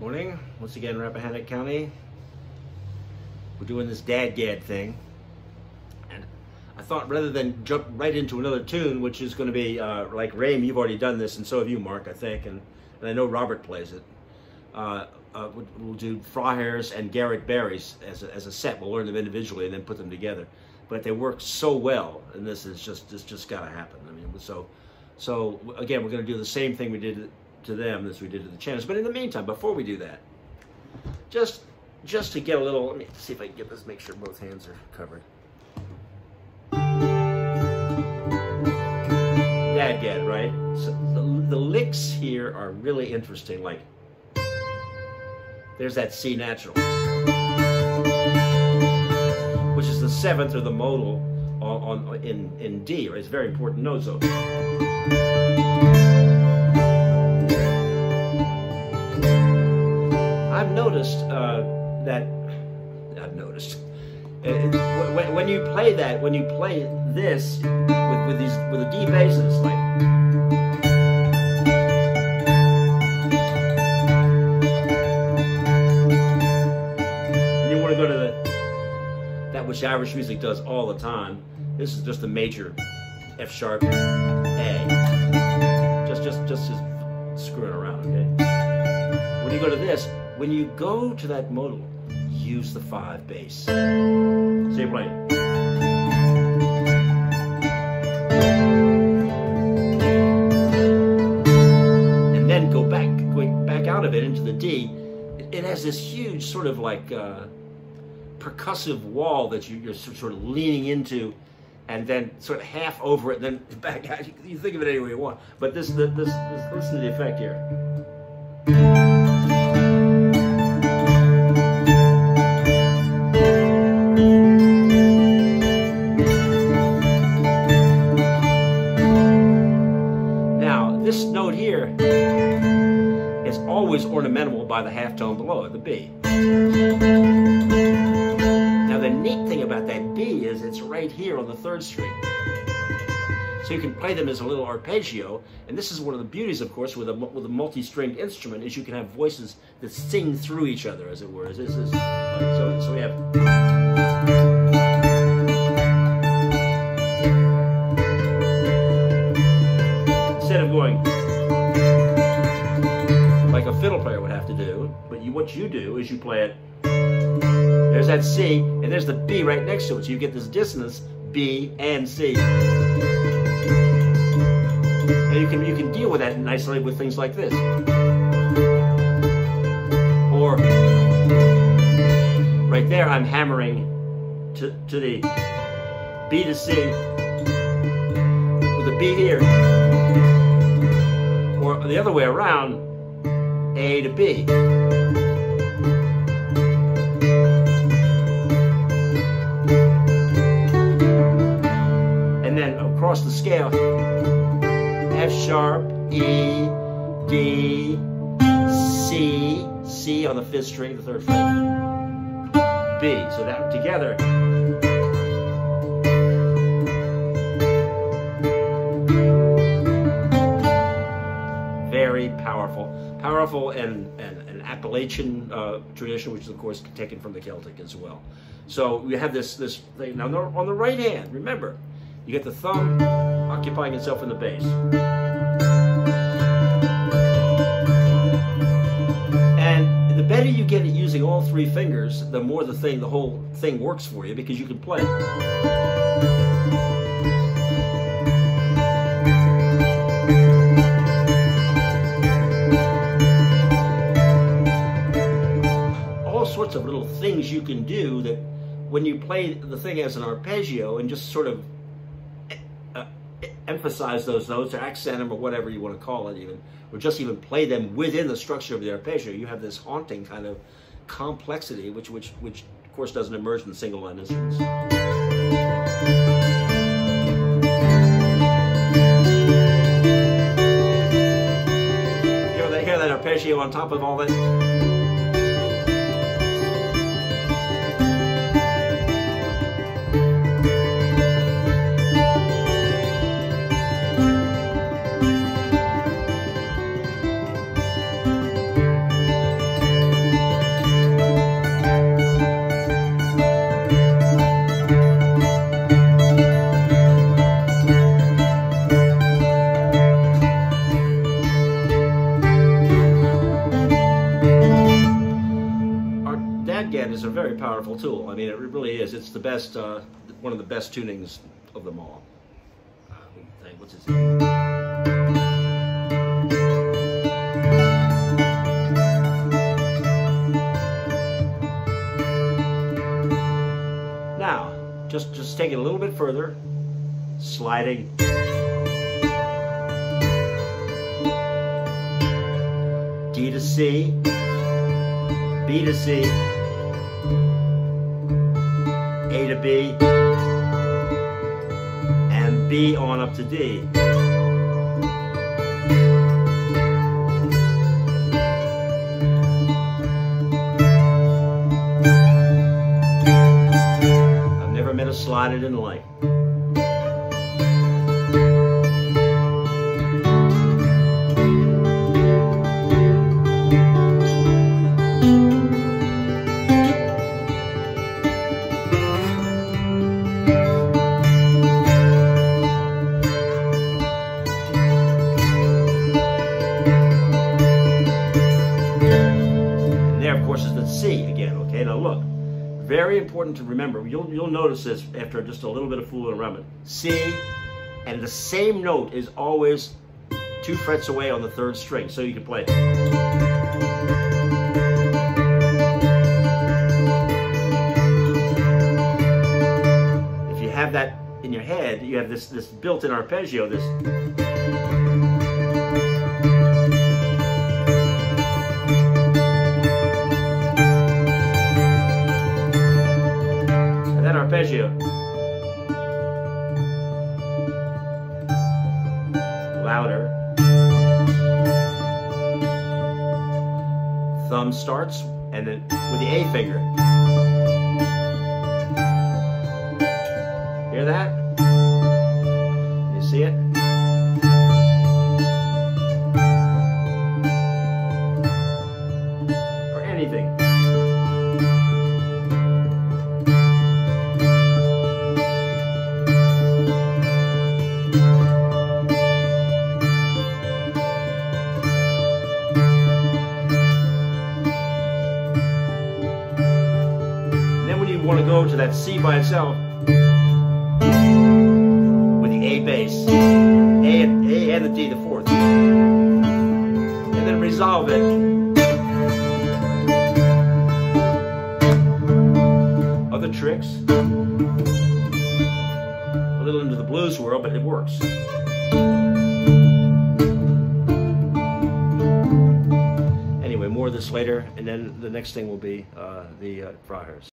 Morning, once again, Rappahannock County. We're doing this DADGAD thing, and I thought rather than jump right into another tune, which is going to be like Raim, you've already done this, and so have you, Mark, I think, and I know Robert plays it. We'll do Freiherr's and Garrett Berry's as a set. We'll learn them individually and then put them together. But they work so well, and this just got to happen. I mean, so again, we're going to do the same thing we did to them as we did to the Channers. But in the meantime, before we do that, just to get a little, let me see if I can get this, make sure both hands are covered. DADGAD, right? So the licks here are really interesting. Like, there's that C natural, which is the seventh or the modal in D, right? It's a very important note. So I've noticed when you play that, when you play this with the D basses, like, and you want to go to that which Irish music does all the time. This is just a major F sharp A, just screwing around, okay? When you go to this, when you go to that modal, use the 5 bass. So you play. And then going back out of it into the D. It has this huge sort of like percussive wall that you're sort of leaning into, and then sort of half over it, and then back out. You think of it any way you want. But listen to the effect here. This note here is always ornamental by the half tone below it, the B. Now the neat thing about that B is it's right here on the 3rd string. So you can play them as a little arpeggio, and this is one of the beauties, of course, with a multi-stringed instrument, is you can have voices that sing through each other, as it were. So we have. Instead of going like a fiddle player would have to do, but what you do is you play it. There's that C, and there's the B right next to it, so you get this dissonance, B and C. And you can deal with that nicely with things like this, or right there I'm hammering to the B to C with a B here. Or the other way around, A to B. And then across the scale, F sharp, E, D, C, C on the 5th string, the 3rd fret, B. So that together. Very powerful, and an Appalachian tradition, which is of course taken from the Celtic as well. So we have this thing. Now on the right hand, remember, you get the thumb occupying itself in the bass, and the better you get at using all 3 fingers, the more the whole thing works for you, because you can play. Sorts of little things you can do that when you play the thing as an arpeggio and just sort of emphasize those notes or accent them or whatever you want to call it, even, or just even play them within the structure of the arpeggio, you have this haunting kind of complexity which of course doesn't emerge in single line instruments. You hear that arpeggio on top of all that? very powerful tool. I mean, it really is. It's the best, one of the best tunings of them all. What's its name? Now, just take it a little bit further, sliding. D to C, B to C, A to B, and B on up to D. I've never met a slide I didn't like. Is the C again, okay? Now look, very important to remember. You'll notice this after just a little bit of fooling around. C, and the same note is always 2 frets away on the 3rd string, so you can play it. If you have that in your head, you have this built-in arpeggio, this. Arpeggio. Louder. Thumb starts, and then with the A finger. Hear that? You see it? Or anything. Want to go to that C by itself with the A bass, A and the D, the 4th, and then resolve it. Other tricks, a little into the blues world, but it works. Anyway, more of this later, and then the next thing will be the Friars.